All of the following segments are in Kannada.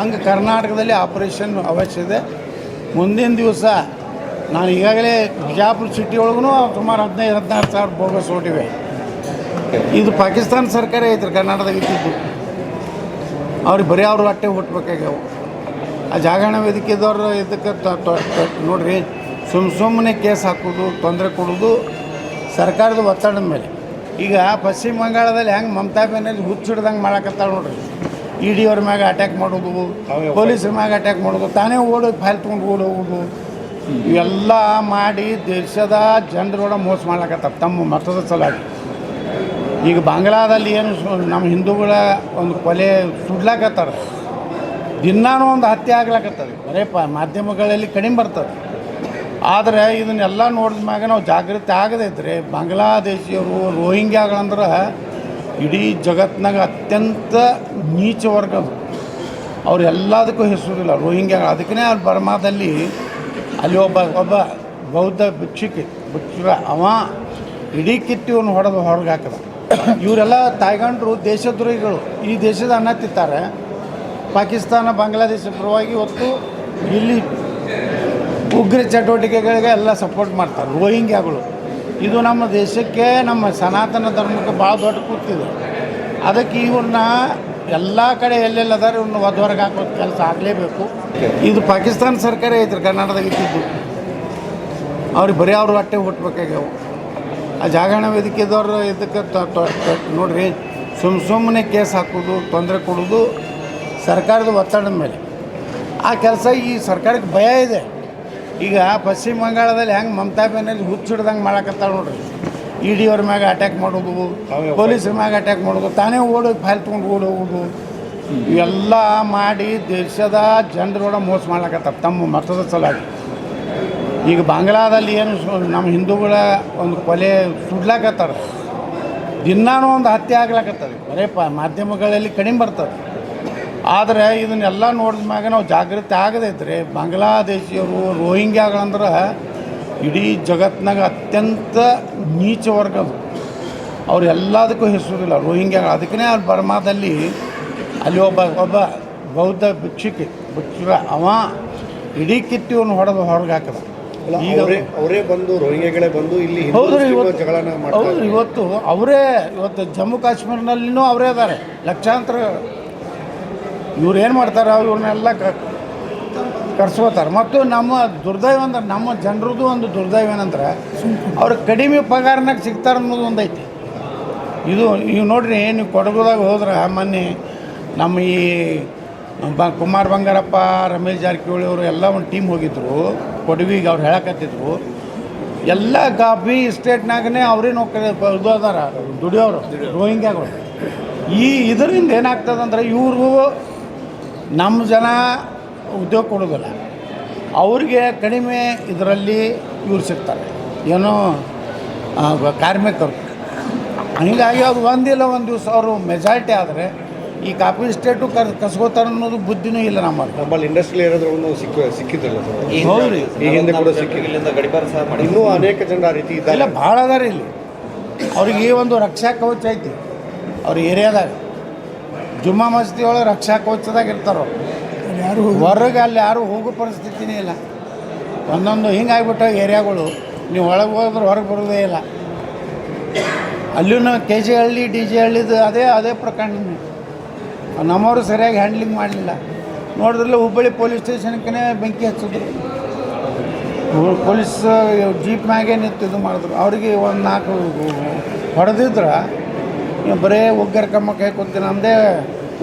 ಹಂಗೆ ಕರ್ನಾಟಕದಲ್ಲಿ ಆಪರೇಷನ್ ಅವಶ್ಯ ಇದೆ. ಮುಂದಿನ ದಿವಸ ನಾನು ಈಗಾಗಲೇ ಬಿಜಾಪುರ ಸಿಟಿ ಒಳಗೂ ಸುಮಾರು 15-16 ಸಾವಿರ ಬೋಗಸ್ ಓಟಿವೆ. ಇದು ಪಾಕಿಸ್ತಾನ ಸರ್ಕಾರ ಐತ್ರಿ ಕರ್ನಾಟಕದಾಗ ಇದ್ದಿದ್ದು. ಅವ್ರಿಗೆ ಬರೀ ಅವ್ರು ಅಟ್ಟೆ ಹುಟ್ಟಬೇಕಾಗ್ಯಾವ. ಆ ಜಾಗರಣ ವೇದಿಕೆದವ್ರು ಇದಕ್ಕೆ ನೋಡಿರಿ, ಸುಮ್ಮನೆ ಕೇಸ್ ಹಾಕೋದು, ತೊಂದರೆ ಕೊಡೋದು ಸರ್ಕಾರದ ಒತ್ತಡದ ಮೇಲೆ. ಈಗ ಪಶ್ಚಿಮ ಬಂಗಾಳದಲ್ಲಿ ಹೆಂಗೆ ಮಮತಾ ಬ್ಯಾನರ್ಜಿ ಹುಚ್ಚಿಡ್ದಂಗೆ ಮಾಡಕತ್ತಾಳ ನೋಡ್ರಿ. ಇ ಡಿ ಅವ್ರ ಮ್ಯಾಗ ಅಟ್ಯಾಕ್ ಮಾಡೋದು, ಪೊಲೀಸರ ಮ್ಯಾಗ ಅಟ್ಯಾಕ್ ಮಾಡೋದು, ತಾನೇ ಓಡೋದು, ಫೈಲ್ ತೊಗೊಂಡು ಓಡೋಗೋದು, ಇವೆಲ್ಲ ಮಾಡಿ ದೇಶದ ಜನರೋಡ ಮೋಸ ಮಾಡ್ಲಕತ್ತಾರ ತಮ್ಮ ಮತದ ಸಲುವಾಗಿ. ಈಗ ಬಾಂಗ್ಲಾದಲ್ಲಿ ಏನು ನಮ್ಮ ಹಿಂದೂಗಳ ಒಂದು ಕೊಲೆ ಸುಡ್ಲಾಕತ್ತಾರ, ದಿನಾನೂ ಒಂದು ಹತ್ಯೆ ಆಗ್ಲಾಕತ್ತದ. ಬರೇ ಮಾಧ್ಯಮಗಳಲ್ಲಿ ಕಡಿಮೆ ಬರ್ತದೆ. ಆದರೆ ಇದನ್ನೆಲ್ಲ ನೋಡಿದ ಮ್ಯಾಗ ನಾವು ಜಾಗೃತಿ ಆಗದೇ ಇದ್ದರೆ ಬಾಂಗ್ಲಾದೇಶಿಯವರು ರೋಹಿಂಗ್ಯಾಗಳಂದ್ರೆ ಇಡೀ ಜಗತ್ತಿನಾಗ ಅತ್ಯಂತ ನೀಚ ವರ್ಗ. ಅವ್ರು ಎಲ್ಲದಕ್ಕೂ ಹೆಸರಿಲ್ಲ ರೋಹಿಂಗ್ಯಾಗಳು. ಅದಕ್ಕೇ ಅಲ್ಲಿ ಬರ್ಮಾದಲ್ಲಿ ಅಲ್ಲಿ ಒಬ್ಬ ಬೌದ್ಧ ಭಿಕ್ಷುಕ ಅವ ಇಡೀ ಕಿಟ್ಟಿಯನ್ನು ಹೊರಗೆ ಹಾಕದ. ಇವರೆಲ್ಲ ತಾಯ್ಗಂಡ್ರು ದೇಶದ್ರೋಹಿಗಳು. ಈ ದೇಶದ ಅನ್ನ ತಿಂತಾರೆ. ಪಾಕಿಸ್ತಾನ ಬಾಂಗ್ಲಾದೇಶ ಪರವಾಗಿ ಹೊತ್ತು ಇಲ್ಲಿ ಉಗ್ರ ಚಟುವಟಿಕೆಗಳಿಗೆ ಎಲ್ಲ ಸಪೋರ್ಟ್ ಮಾಡ್ತಾರೆ ರೋಹಿಂಗ್ಯಾಗಳು. ಇದು ನಮ್ಮ ದೇಶಕ್ಕೆ, ನಮ್ಮ ಸನಾತನ ಧರ್ಮಕ್ಕೆ ಭಾಳ ದೊಡ್ಡ ಕೂತಿದೆ. ಅದಕ್ಕೆ ಇವ್ರನ್ನ ಎಲ್ಲ ಕಡೆ ಎಲ್ಲೆಲ್ಲದಾರೆ ಇವ್ರನ್ನ ಹೊರಗೆ ಹಾಕೋ ಕೆಲಸ ಆಗಲೇಬೇಕು. ಇದು ಪಾಕಿಸ್ತಾನ ಸರ್ಕಾರ ಐತ್ರಿ ಕರ್ನಾಟಕದಾಗ ಇದ್ದಿದ್ದು. ಅವ್ರಿಗೆ ಬರೀ ಅವ್ರು ಅಟ್ಟೆ ಹುಟ್ಟಬೇಕಾಗ್ಯಾವ. ಆ ಜಾಗರಣ ವೇದಿಕೆದವ್ರು ಇದಕ್ಕೆ ನೋಡಿರಿ, ಸುಮ್ಮನೆ ಕೇಸ್ ಹಾಕೋದು, ತೊಂದರೆ ಕೊಡೋದು ಸರ್ಕಾರದ ಒತ್ತಡದ ಮೇಲೆ. ಆ ಕೆಲಸ ಈ ಸರ್ಕಾರಕ್ಕೆ ಭಯ ಇದೆ. ಈಗ ಪಶ್ಚಿಮ ಬಂಗಾಳದಲ್ಲಿ ಹೆಂಗೆ ಮಮತಾ ಬ್ಯಾನರ್ಜಿ ಹುಚ್ಚಿಡ್ದಂಗೆ ಮಾಡಕತ್ತಾಳ ನೋಡ್ರಿ. ಇ ಡಿ ಅವ್ರ ಮ್ಯಾಗ ಅಟ್ಯಾಕ್ ಮಾಡೋದು, ಪೊಲೀಸರ ಮ್ಯಾಗ ಅಟ್ಯಾಕ್ ಮಾಡೋದು, ತಾನೇ ಓಡೋದು, ಫೈಲ್ ತೊಗೊಂಡು ಓಡೋಗೋದು, ಇವೆಲ್ಲ ಮಾಡಿ ದೇಶದ ಜನರೋಡ ಮೋಸ ಮಾಡ್ಲಕತ್ತಾರ ತಮ್ಮ ಮತದ ಸಲುವಾಗಿ. ಈಗ ಬಾಂಗ್ಲಾದಲ್ಲಿ ಏನು ನಮ್ಮ ಹಿಂದೂಗಳ ಒಂದು ಕೊಲೆ ಸುಡ್ಲಾಕತ್ತಾರ, ದಿನಾನೂ ಒಂದು ಹತ್ಯೆ ಆಗ್ಲಾಕತ್ತದ. ಬರೇ ಮಾಧ್ಯಮಗಳಲ್ಲಿ ಕಡಿಮೆ ಬರ್ತದೆ. ಆದರೆ ಇದನ್ನೆಲ್ಲ ನೋಡಿದ ಮ್ಯಾಗ ನಾವು ಜಾಗೃತಿ ಆಗದೇ ಇದ್ದರೆ ಬಾಂಗ್ಲಾದೇಶಿಯವರು ರೋಹಿಂಗ್ಯಾಗಳಂದ್ರೆ ಇಡೀ ಜಗತ್ತಿನಾಗ ಅತ್ಯಂತ ನೀಚ ವರ್ಗ. ಅವ್ರು ಎಲ್ಲದಕ್ಕೂ ಹೆಸರಿಲ್ಲ ರೋಹಿಂಗ್ಯಾಗಳು. ಅದಕ್ಕೇ ಅಲ್ಲಿ ಬರ್ಮಾದಲ್ಲಿ ಅಲ್ಲಿ ಒಬ್ಬ ಬೌದ್ಧ ಭಿಕ್ಷುಕ ಅವ ಇಡೀ ಕಿಟ್ಟಿಯನ್ನು ಹೊರಗೆ ಹಾಕದ. ಈಗ ಅವರೇ ಬಂದು ರೋಹಿಂಗ್ಯಾಗಳೇ ಬಂದು ಇಲ್ಲಿ ಹೌದು ಇವತ್ತು ಇವತ್ತು ಜಮ್ಮು ಕಾಶ್ಮೀರ್ನಲ್ಲಿನೂ ಅವರೇ ಅದಾರೆ ಲಕ್ಷಾಂತರ. ಇವ್ರು ಏನು ಮಾಡ್ತಾರೆ, ಇವ್ರನ್ನೆಲ್ಲ ಕರ್ಸ್ಕೋತಾರೆ. ಮತ್ತು ನಮ್ಮ ದುರ್ದೈವ ಅಂದ್ರೆ, ನಮ್ಮ ಜನರದ್ದು ಒಂದು ದುರ್ದೈವ ಏನಂದ್ರೆ ಅವ್ರಿಗೆ ಕಡಿಮೆ ಪಗಾರನಾಗ ಸಿಗ್ತಾರೆ ಅನ್ನೋದು ಒಂದೈತಿ. ಇವು ನೋಡ್ರಿ, ನೀವು ಕೊಡಗುದಾಗ ಹೋದ್ರೆ ಮೊನ್ನೆ ನಮ್ಮ ಈ ಕುಮಾರ್ ಬಂಗಾರಪ್ಪ, ರಮೇಶ್ ಜಾರಕಿಹೊಳಿ ಅವರು ಎಲ್ಲ ಒಂದು ಟೀಮ್ ಹೋಗಿದ್ರು ಕೊಡವಿಗೆ. ಅವ್ರು ಹೇಳಕತ್ತಿದ್ರು ಎಲ್ಲ ಕಾಫಿ ಸ್ಟೇಟ್ನಾಗೇ ಅವರೇ ನೌಕರಿ ಇದು ಅದಾರ ದುಡಿಯೋರು ರೋಹಿಂಗ್ಯಾಗಳು. ಇದರಿಂದ ಏನಾಗ್ತದಂದ್ರೆ ಇವ್ರಿಗೂ ನಮ್ಮ ಜನ ಉದ್ಯೋಗ ಕೊಡೋದಿಲ್ಲ, ಅವ್ರಿಗೆ ಕಡಿಮೆ ಇದರಲ್ಲಿ ಇವ್ರು ಸಿಗ್ತಾರೆ, ಏನೋ ಕಾರ್ಮಿಕರು. ಹೀಗಾಗಿ ಅವ್ರು ಒಂದಿಲ್ಲ ಒಂದು ದಿವಸ ಅವರು ಮೆಜಾರಿಟಿ ಆದರೆ ಈ ಕಾಫಿ ಸ್ಟೇಟು ಕಸ್ಕೋತಾರೆ ಅನ್ನೋದು ಬುದ್ಧಿನೂ ಇಲ್ಲ ನಮ್ಮಲ್ಲಿ ಇಂಡಸ್ಟ್ರಿಯಲ್ ಏನಾದರೂ ಸಿಕ್ಕಿದ್ರಲ್ಲ ಹೌದು ರೀ. ಈ ಹಿಂದೆ ಕೂಡ ಸಿಕ್ಕಿಲ್ಲ. ಇನ್ನೂ ಅನೇಕ ಜನ ಆ ರೀತಿ ಇಲ್ಲ, ಭಾಳ ಅದಾರ ಇಲ್ಲಿ. ಅವ್ರಿಗೆ ಒಂದು ರಕ್ಷಾ ಕವಚ ಐತಿ ಅವ್ರ ಏರಿಯಾದಾಗ. ಜುಮ್ಮಾ ಮಸ್ತಿ ಒಳಗೆ ರಕ್ಷಾ ಕವಚದಾಗ ಇರ್ತಾರೋ, ಯಾರು ಹೊರಗೆ ಅಲ್ಲಿ ಯಾರು ಹೋಗೋ ಪರಿಸ್ಥಿತಿನೇ ಇಲ್ಲ. ಒಂದೊಂದು ಹಿಂಗಾಗ್ಬಿಟ್ಟು ಏರಿಯಾಗಳು, ನೀವು ಒಳಗೆ ಹೋದ್ರೆ ಹೊರಗೆ ಬರೋದೇ ಇಲ್ಲ. ಅಲ್ಲೂ ಕೆ ಜೆ ಹಳ್ಳಿ ಡಿ ಜೆ ಹಳ್ಳಿದು ಅದೇ ಪ್ರಕರಣ. ನಮ್ಮವರು ಸರಿಯಾಗಿ ಹ್ಯಾಂಡ್ಲಿಂಗ್ ಮಾಡಲಿಲ್ಲ. ನೋಡಿದ್ರಲ್ಲ ಹುಬ್ಬಳ್ಳಿ ಪೊಲೀಸ್ ಸ್ಟೇಷನ್ಗೆ ಬೆಂಕಿ ಹಚ್ಚಿದ್ರು. ಪೊಲೀಸ್ ಜೀಪ್ ಮ್ಯಾಗೆ ನಿಂತು ಇದು ಮಾಡಿದ್ರು. ಅವರಿಗೆ ಒಂದು 4 ಹೊಡೆದಿದ್ರೆ ಬರೀ ಉಗ್ರ ಕ್ರಮ ಕೈ ಕೊಡ್ತೀನಿ ಅಂದೇ.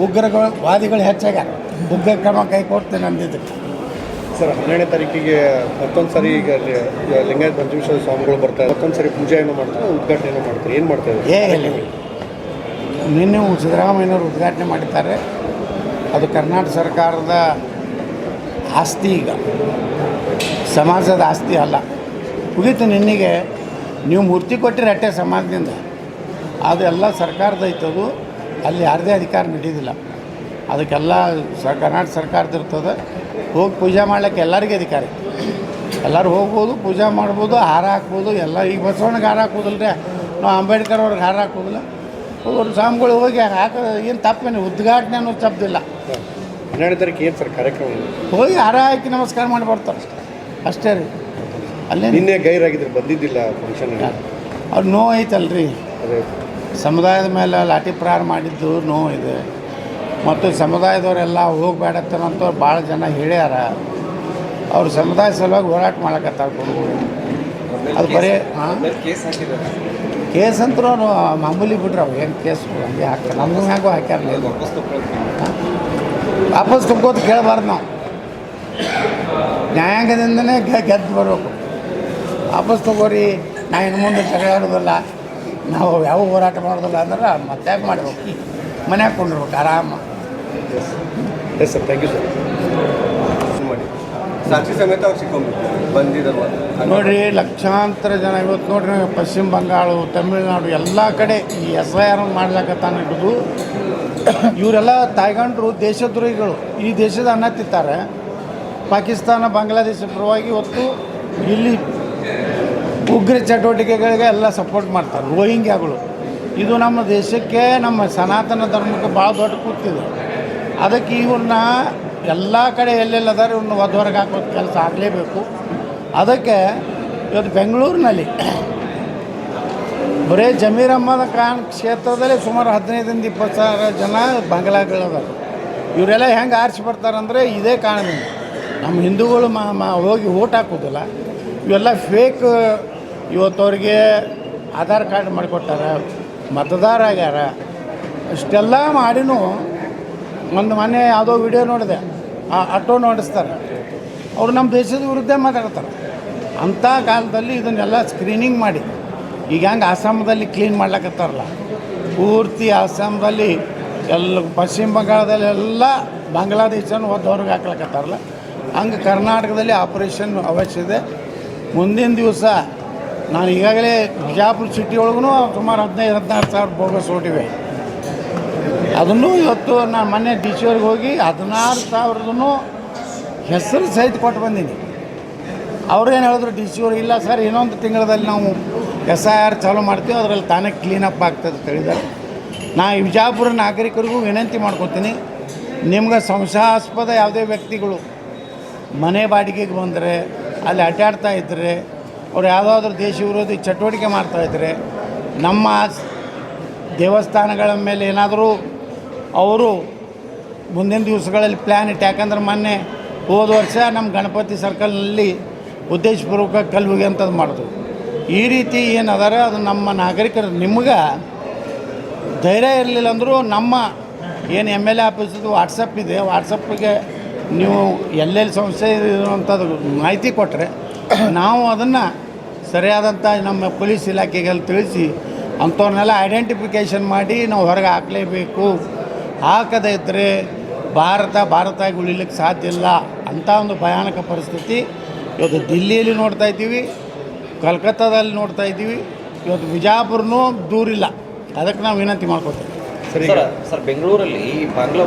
ವಾದಿಗಳು ಹೆಚ್ಚಾಗ್ಯಾರ, ಉಗ್ರ ಕ್ರಮ ಕೈ ಕೊಡ್ತೀನಿ ಅಂದಿದ್ದಕ್ಕೆ. ಸರ್, 12ನೇ ತಾರೀಕಿಗೆ ಮತ್ತೊಂದು ಸರಿ ಈಗ ಲಿಂಗಾಯತ ಪಂಚಮೀಶ್ವರ ಸ್ವಾಮಿಗಳು ಬರ್ತಾರೆ. ಮತ್ತೊಂದು ಸರಿ ಪೂಜೆಯನ್ನು ಮಾಡ್ತಾರೆ, ಉದ್ಘಾಟನೆಯನ್ನು ಮಾಡ್ತಾರೆ. ಏನು ಮಾಡ್ತಾರೆ? ನಿನ್ನೆ ಸಿದ್ದರಾಮಯ್ಯನವರು ಉದ್ಘಾಟನೆ ಮಾಡಿದ್ದಾರೆ. ಅದು ಕರ್ನಾಟಕ ಸರ್ಕಾರದ ಆಸ್ತಿ, ಈಗ ಸಮಾಜದ ಆಸ್ತಿ ಅಲ್ಲ. ಮುಗೀತು. ನಿನ್ನೆಗೆ ನೀವು ಮೂರ್ತಿ ಕೊಟ್ಟಿರಿ ಅಟ್ಟೆ ಸಮಾಜದಿಂದ, ಅದೆಲ್ಲ ಸರ್ಕಾರದ ಐತದು. ಅಲ್ಲಿ ಯಾರದೇ ಅಧಿಕಾರ ನಡೆಯೋದಿಲ್ಲ. ಅದಕ್ಕೆಲ್ಲ ಕರ್ನಾಟಕ ಸರ್ಕಾರದ ಇರ್ತದೆ. ಹೋಗಿ ಪೂಜೆ ಮಾಡ್ಲಿಕ್ಕೆ ಎಲ್ಲರಿಗೂ ಅಧಿಕಾರ ಐತಿ. ಎಲ್ಲರೂ ಹೋಗ್ಬೋದು, ಪೂಜೆ ಮಾಡ್ಬೋದು, ಹಾರ ಹಾಕ್ಬೋದು ಎಲ್ಲ. ಈಗ ಬಸವಣ್ಣಗೆ ಹಾರ ಹಾಕೋದಿಲ್ಲ ರೀ, ನಾವು ಅಂಬೇಡ್ಕರ್ ಅವ್ರಿಗೆ ಹಾರ ಹಾಕೋದಿಲ್ಲ. ಅವ್ರು ಸ್ವಾಮಿಗಳು ಹೋಗಿ ಹಾಕೋದು ಏನು ತಪ್ಪೇನು, ಉದ್ಘಾಟನೆ ಅನ್ನೋದು ತಪ್ಪದಿಲ್ಲ. 12ನೇ ತಾರೀಕು ಏನು ಸರ್ ಕಾರ್ಯಕ್ರಮ? ಹೋಗಿ ಹಾರ ಹಾಕಿ ನಮಸ್ಕಾರ ಮಾಡಿ ಬರ್ತಾರೆ ಅಷ್ಟೇ ರೀ. ಅಲ್ಲೇ ನಿನ್ನೆ ಗೈರಾಗಿದ್ರೆ ಬಂದಿದ್ದಿಲ್ಲ ಫಂಕ್ಷನ್ಗೆ. ಅವ್ರು ನೋವು ಐತಲ್ರಿ, ಅದೇ ಸಮುದಾಯದ ಮೇಲೆ ಲಾಠಿ ಪ್ರಹಾರ ಮಾಡಿದ್ದು ನೋವು ಇದೆ. ಮತ್ತು ಸಮುದಾಯದವರೆಲ್ಲ ಹೋಗಬೇಡತ್ತನಂತವ್ರು ಭಾಳ ಜನ ಹೇಳ್ಯಾರ. ಅವ್ರು ಸಮುದಾಯ ಸಲುವಾಗಿ ಹೋರಾಟ ಮಾಡಕತ್ತಾರೆ ಹುಡುಗರು. ಅದು ಬರೀ ಕೇಸ್ ಅಂತೂ ಅವ್ರು ಮಾಮೂಲಿ ಬಿಟ್ರೆ ಅವು ಏನು ಕೇಸ್ ಹಂಗೆ ಹಾಕ್ತಾರೆ. ನಮಗೂ ಹ್ಯಾಂಗೂ ಹಾಕ್ಯಾರಲ್ಲ, ವಾಪಸ್ ತಗೋದು ಕೇಳಬಾರ್ದು ನಾವು. ನ್ಯಾಯಾಂಗದಿಂದನೇ ಗೆದ್ದು ಬರಬೇಕು. ವಾಪಸ್ ತಗೋರಿ, ನಾ ಇನ್ನು ಮುಂದೆ ಜಗಳಾಡೋದಿಲ್ಲ, ನಾವು ಯಾವ ಹೋರಾಟ ಮಾಡೋದಿಲ್ಲ ಅಂದ್ರೆ ಮತ್ತೆ ಯಾಕೆ ಮಾಡ್ಬೇಕು, ಮನ್ಯಾಗ ಕೊಂಡಿರ್ಬೇಕು ಆರಾಮ. Yes sir, thank you sir. ಮಾಡಿ ಸಾಕ್ಷಿ ಸಮೇತ ಅವ್ರು ಸಿಕ್ಕೊಂಡ್ಬಿಟ್ಟು ಬಂದಿದ್ರು. ನೋಡಿರಿ, ಲಕ್ಷಾಂತರ ಜನ ಇವತ್ತು ನೋಡ್ರಿ, ಪಶ್ಚಿಮ ಬಂಗಾಳ, ತಮಿಳುನಾಡು ಎಲ್ಲ ಕಡೆ ಈ SIR ಮಾಡ್ಲಕತ್ತಾನ ಹಿಡಿದು ಇವರೆಲ್ಲ ತಾಯ್ಗಂಡ್ರು ದೇಶದ್ರೋಹಿಗಳು. ಈ ದೇಶದ ಅನ್ನ ತಿಂತಾರೆ. ಪಾಕಿಸ್ತಾನ, ಬಾಂಗ್ಲಾದೇಶ ಪರವಾಗಿ ಇವತ್ತು ಇಲ್ಲಿ ಉಗ್ರ ಚಟುವಟಿಕೆಗಳಿಗೆ ಎಲ್ಲ ಸಪೋರ್ಟ್ ಮಾಡ್ತಾರೆ ರೋಹಿಂಗ್ಯಾಗಳು. ಇದು ನಮ್ಮ ದೇಶಕ್ಕೆ, ನಮ್ಮ ಸನಾತನ ಧರ್ಮಕ್ಕೆ ಭಾಳ ದೊಡ್ಡ ಕೂತಿದೆ. ಅದಕ್ಕೆ ಇವ್ರನ್ನ ಎಲ್ಲ ಕಡೆ ಎಲ್ಲೆಲ್ಲದಾರೆ ಇವ್ರನ್ನ ಹೊರಗೆ ಹಾಕೋ ಕೆಲಸ ಆಗಲೇಬೇಕು. ಅದಕ್ಕೆ ಇವತ್ತು ಬೆಂಗಳೂರಿನಲ್ಲಿ ಬರೀ ಜಮೀರ್ ಅಹ್ಮದ್ ಖಾನ್ ಕ್ಷೇತ್ರದಲ್ಲಿ ಸುಮಾರು 15-20 ಜನ ಬಾಂಗ್ಲಾಗಳದಾರ. ಇವರೆಲ್ಲ ಹೆಂಗೆ ಆರಿಸಿ ಬರ್ತಾರಂದರೆ ಇದೇ ಕಾರಣದಿಂದ. ನಮ್ಮ ಹಿಂದೂಗಳು ಹೋಗಿ ಓಟ್ ಹಾಕೋದಿಲ್ಲ. ಇವೆಲ್ಲ ಫೇಕ್. ಇವತ್ತು ಅವ್ರಿಗೆ ಆಧಾರ್ ಕಾರ್ಡ್ ಮಾಡಿಕೊಟ್ಟಾರ, ಮತದಾರ ಆಗ್ಯಾರ. ಇಷ್ಟೆಲ್ಲ ಮಾಡಿನೂ ಒಂದು ಮೊನ್ನೆ ಯಾವುದೋ ವಿಡಿಯೋ ನೋಡಿದೆ, ಆಟೋ ನೋಡಿಸ್ತಾರೆ. ಅವರು ನಮ್ಮ ದೇಶದ ವಿರುದ್ಧ ಮಾತಾಡ್ತಾರೆ. ಅಂಥ ಕಾಲದಲ್ಲಿ ಇದನ್ನೆಲ್ಲ ಸ್ಕ್ರೀನಿಂಗ್ ಮಾಡಿ, ಈಗ ಹೆಂಗೆ ಆಸಾಮದಲ್ಲಿ ಕ್ಲೀನ್ ಮಾಡ್ಲಕತ್ತಾರಲ್ಲ, ಪೂರ್ತಿ ಆಸಾಮದಲ್ಲಿ ಎಲ್ಲ, ಪಶ್ಚಿಮ ಬಂಗಾಳದಲ್ಲಿ ಎಲ್ಲ ಬಾಂಗ್ಲಾದೇಶನ ಹೊರಗೆ ಹಾಕ್ಲಕತ್ತಾರಲ್ಲ, ಹಂಗೆ ಕರ್ನಾಟಕದಲ್ಲಿ ಆಪರೇಷನ್ ಅವಶ್ಯ ಇದೆ. ಮುಂದಿನ ದಿವಸ ನಾನು ಈಗಾಗಲೇ ಬಿಜಾಪುರ ಸಿಟಿ ಒಳಗೂ ಸುಮಾರು 15-16 ಸಾವಿರ ಬೋಗಸ್ ಓಟಿವೆ. ಅದನ್ನು ಇವತ್ತು ನಾನು ಮೊನ್ನೆ DC ಅವ್ರಿಗೆ ಹೋಗಿ 16,000 ಹೆಸರು ಸಹಿತ ಕೊಟ್ಟು ಬಂದೀನಿ. ಅವ್ರೇನು ಹೇಳಿದ್ರು DC ಅವ್ರು, ಇಲ್ಲ ಸರ್ ಇನ್ನೊಂದು ತಿಂಗಳಲ್ಲಿ ನಾವು SIR ಚಾಲೂ ಮಾಡ್ತೀವಿ, ಅದರಲ್ಲಿ ತಾನೇ ಕ್ಲೀನಪ್ ಆಗ್ತದೆ ಅಂತ ಹೇಳಿದ್ದಾರೆ. ನಾ ಈ ಬಿಜಾಪುರ ನಾಗರಿಕರಿಗೂ ವಿನಂತಿ ಮಾಡ್ಕೊತೀನಿ, ನಿಮ್ಗೆ ಸಂಶಯಾಸ್ಪದ ಯಾವುದೇ ವ್ಯಕ್ತಿಗಳು ಮನೆ ಬಾಡಿಗೆಗೆ ಬಂದರೆ, ಅಲ್ಲಿ ಅಡ್ಡಾಡ್ತಾ ಇದ್ದರೆ, ಅವ್ರು ಯಾವುದಾದ್ರೂ ದೇಶ ವಿರೋಧಿ ಚಟುವಟಿಕೆ ಮಾಡ್ತಾಯಿದ್ರೆ, ನಮ್ಮ ದೇವಸ್ಥಾನಗಳ ಮೇಲೆ ಏನಾದರೂ ಅವರು ಮುಂದಿನ ದಿವಸಗಳಲ್ಲಿ ಪ್ಲ್ಯಾನ್ ಇಟ್ಟು, ಯಾಕಂದ್ರೆ ಮೊನ್ನೆ ಹೋದ ವರ್ಷ ನಮ್ಮ ಗಣಪತಿ ಸರ್ಕಲ್ನಲ್ಲಿ ಉದ್ದೇಶಪೂರ್ವಕ ಕಲ್ವಿಗೆ ಅಂಥದ್ದು ಮಾಡಿದ್ರು. ಈ ರೀತಿ ಏನು ಅದಾರ ಅದು ನಮ್ಮ ನಾಗರಿಕರು. ನಿಮ್ಗೆ ಧೈರ್ಯ ಇರಲಿಲ್ಲ ಅಂದರೂ ನಮ್ಮ ಏನು MLA ಆಫೀಸದು ವಾಟ್ಸಪ್ ಇದೆ, ವಾಟ್ಸಪ್ಪಿಗೆ ನೀವು ಎಲ್ಲೆಲ್ಲಿ ಸಮಸ್ಯೆ ಇರುವಂಥದ್ದು ಮಾಹಿತಿ ಕೊಟ್ಟರೆ ನಾವು ಅದನ್ನು ಸರಿಯಾದಂಥ ನಮ್ಮ ಪೊಲೀಸ್ ಇಲಾಖೆಗೆಲ್ಲ ತಿಳಿಸಿ ಅಂಥವ್ರನ್ನೆಲ್ಲ ಐಡೆಂಟಿಫಿಕೇಷನ್ ಮಾಡಿ ನಾವು ಹೊರಗೆ ಹಾಕಲೇಬೇಕು. ಹಾಕದೇ ಇದ್ದರೆ ಭಾರತ ಉಳಿಲಿಕ್ಕೆ ಸಾಧ್ಯ ಇಲ್ಲ. ಅಂಥ ಒಂದು ಭಯಾನಕ ಪರಿಸ್ಥಿತಿ ಇವತ್ತು ದಿಲ್ಲಿಯಲ್ಲಿ ನೋಡ್ತಾ ಇದ್ದೀವಿ, ಕಲ್ಕತ್ತಾದಲ್ಲಿ ನೋಡ್ತಾ ಇದ್ದೀವಿ. ಇವತ್ತು ಬಿಜಾಪುರನೂ ದೂರಿಲ್ಲ. ಅದಕ್ಕೆ ನಾವು ವಿನಂತಿ ಮಾಡ್ಕೊತೀವಿ. ಸರ್ ಬೆಂಗಳೂರಲ್ಲಿ ಬಾಂಗ್ಲಾ